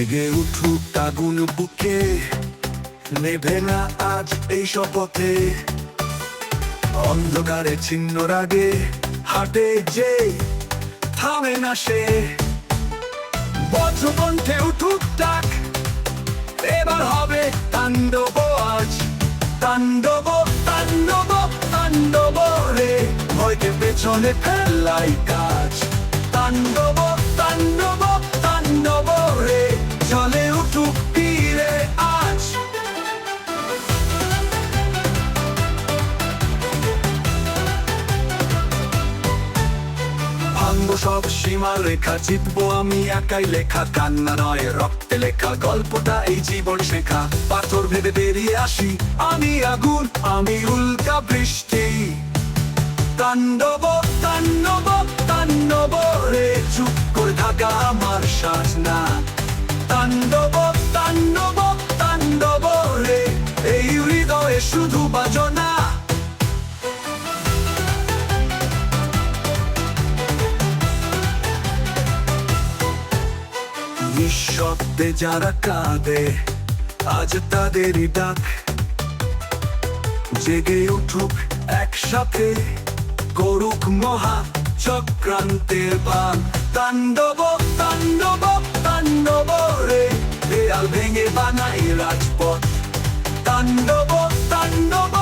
জেগে উঠুক আগুন বুকে, নেভে না আজ এই শপথে। অন্ধকারে ছিন্ন রাগে হাটে যে থামে না সে। বজ্রকণ্ঠে উঠুক ডাক, এবার হবে তাণ্ডব আজ। তাণ্ডব তাণ্ডব তাণ্ডব রে, ভয়কে পেছনে ফেলাই কাজ। তাণ্ডব তাণ্ডব তাণ্ডব রে, চলে উঠুক তীরে আজ। ভাঙবো সব সীমা রেখা, জিতবো আমি একাই লেখা। কান্না নয় রক্তে লেখা, গল্পটা এই জীবন শেখা। পাথর ভেবে বেরিয়ে আসি, আমি আগুন, আমি উল্কা বৃষ্টি। তাণ্ডব তাণ্ডব তাণ্ডব রে, চুপ করে থাকা আমার শ্বাস না। তাণ্ডব তাণ্ডব তাণ্ডব রে, এই হৃদয়ে শুধু বাজনা। নিঃশব্দে যারা কাঁদে, আজ তাদেরই ডাক। জেগে উঠুক একসাথে, করুক মহা চক্রান্তের বান। তাণ্ডব তাণ্ডব তাণ্ডব রে, দেয়াল ভেঙে বানাই রাজপথ। তাণ্ডব তাণ্ডব